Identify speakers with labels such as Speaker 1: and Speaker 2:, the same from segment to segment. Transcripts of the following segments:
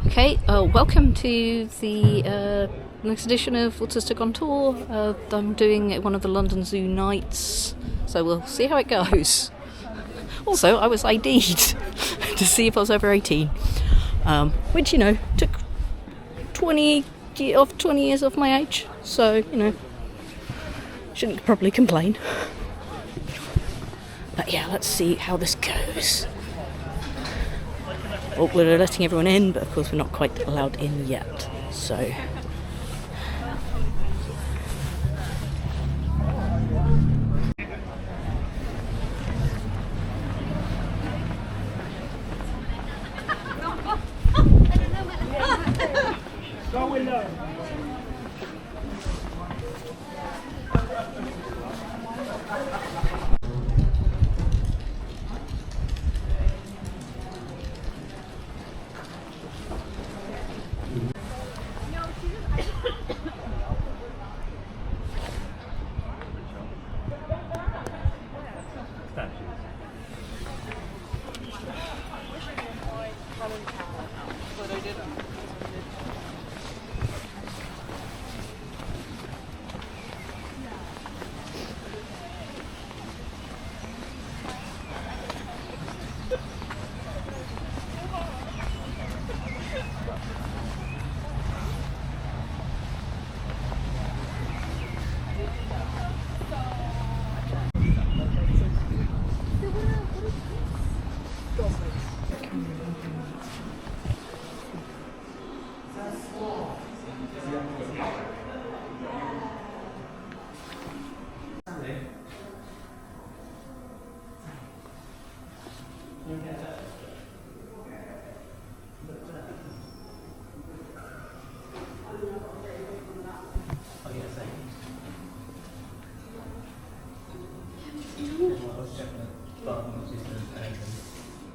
Speaker 1: Okay, welcome to the next edition of Autistic on Tour. I'm doing one of the London Zoo nights, so we'll see how it goes. Also, I was ID'd to see if I was over 18, which, took 20 years off my age, so, shouldn't probably complain. But yeah, let's see how this goes. Well, we're letting everyone in, but of course we're not quite allowed in yet, so...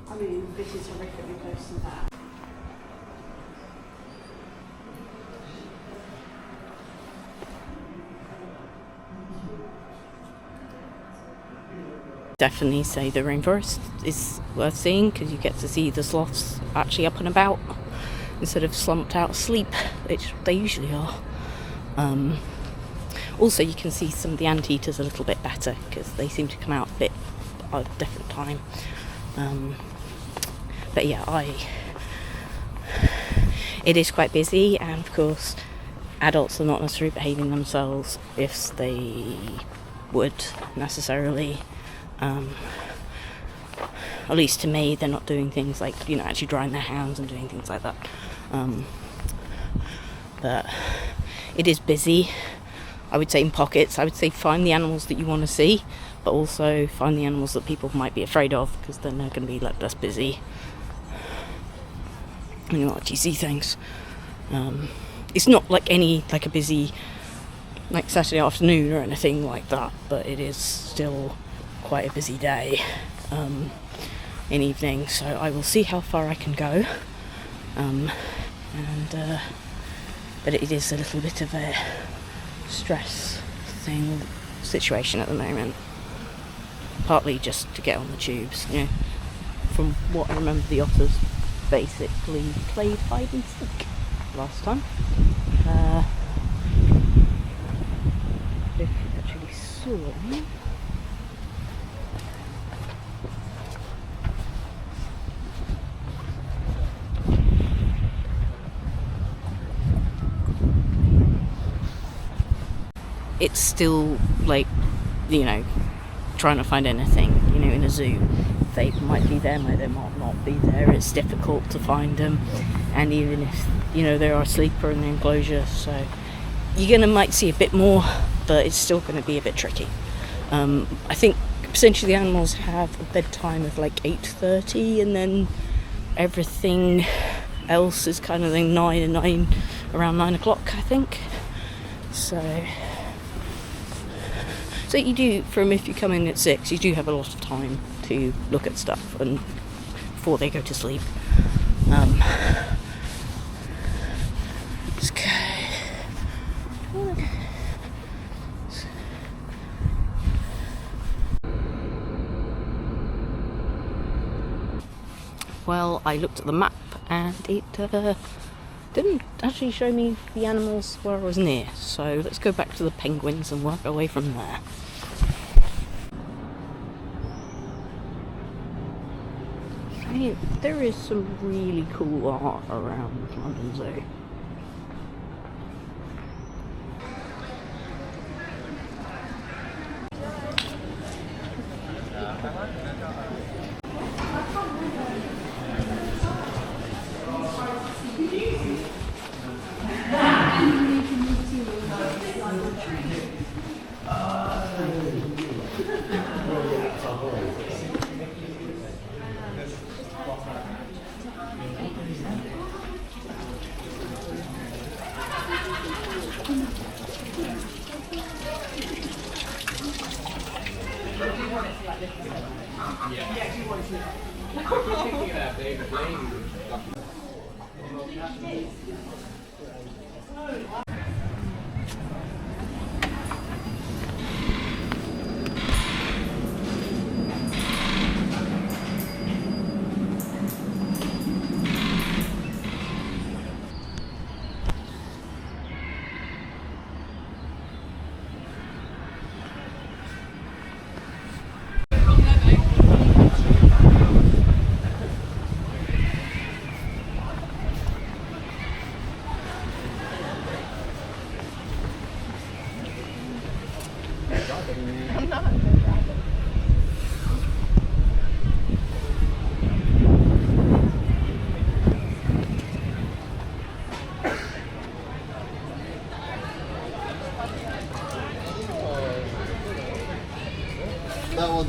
Speaker 2: I mean, this is horrifically close to that.
Speaker 1: Definitely say the rainforest is worth seeing, because you get to see the sloths actually up and about instead of slumped out asleep, which they usually are. Also, you can see some of the anteaters a little bit better, because they seem to come out a bit at a different time. But yeah, it is quite busy, and of course adults are not necessarily behaving themselves if they would necessarily. At least to me, they're not doing things like, actually drying their hands and doing things like that. But it is busy, I would say, in pockets. I would say find the animals that you want to see, but also find the animals that people might be afraid of, because then they're going to be less busy and you'll actually see things. It's not like a busy like Saturday afternoon or anything like that, but it is still quite a busy day in evening, so I will see how far I can go, but it is a little bit of a stress situation at the moment, partly just to get on the tubes. From what I remember, the otters basically played hide and seek last time. If you actually saw me. It's still trying to find anything, in a zoo. They might be there, might not be there. It's difficult to find them, and even if they are asleep or in the enclosure, so you're might see a bit more, but it's still going to be a bit tricky. I think essentially the animals have a bedtime of 8:30, and then everything else is kind of around 9 o'clock, I think. So you do, if you come in at 6, you do have a lot of time to look at stuff and before they go to sleep. well, I looked at the map and it didn't actually show me the animals where I was near. So let's go back to the penguins and work our way from there. There is some really cool art around London Zoo.
Speaker 3: That one's...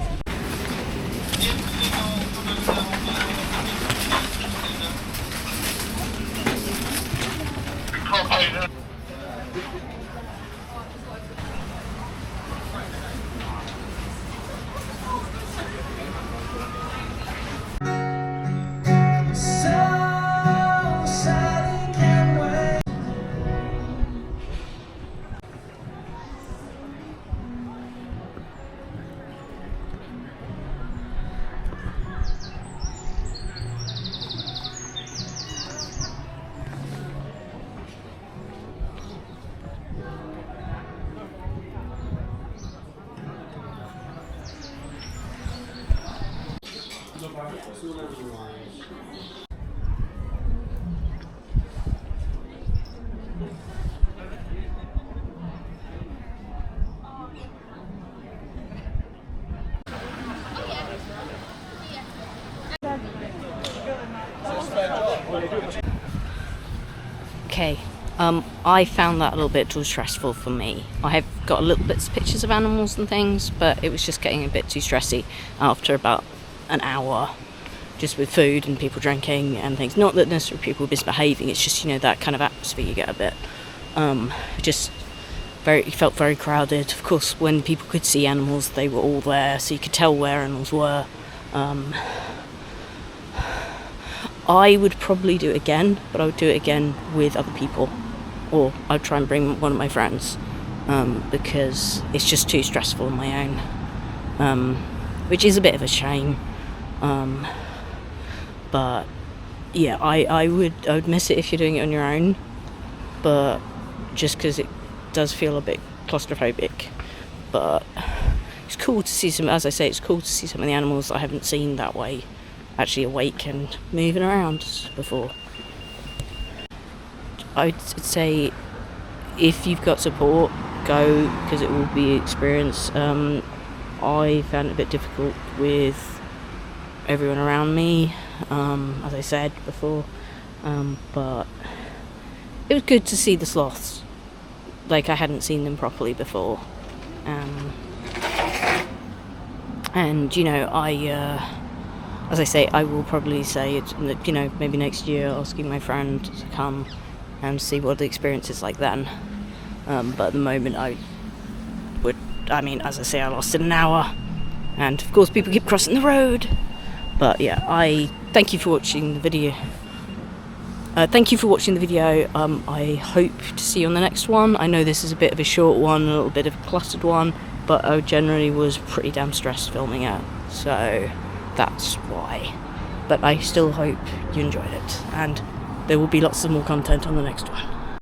Speaker 1: Okay, I found that a little bit too stressful for me. I have got a little bits of pictures of animals and things, but it was just getting a bit too stressy after about an hour, just with food and people drinking and things. Not that necessarily people misbehaving, it's just, you know, that kind of atmosphere you get a bit. It felt very crowded. Of course, when people could see animals, they were all there, so you could tell where animals were. I would probably do it again, but I would do it again with other people, or I'd try and bring one of my friends, because it's just too stressful on my own, which is a bit of a shame. But yeah, I would miss it if you're doing it on your own, but just because it does feel a bit claustrophobic. But it's cool to see some, as I say, it's cool to see some of the animals I haven't seen that way, actually awake and moving around before. I'd say if you've got support, go, because it will be experience. I found it a bit difficult with everyone around me, as I said before, but it was good to see the sloths. Like, I hadn't seen them properly before, and you know, as I say, I will probably say it, you know, maybe next year asking my friend to come and see what the experience is like then. But at the moment, as I say, I lost in an hour, and of course people keep crossing the road. But yeah, I thank you for watching the video. I hope to see you on the next one. I know this is a bit of a short one, a little bit of a clustered one, but I generally was pretty damn stressed filming it, so that's why. but I still hope you enjoyed it, and there will be lots of more content on the next one.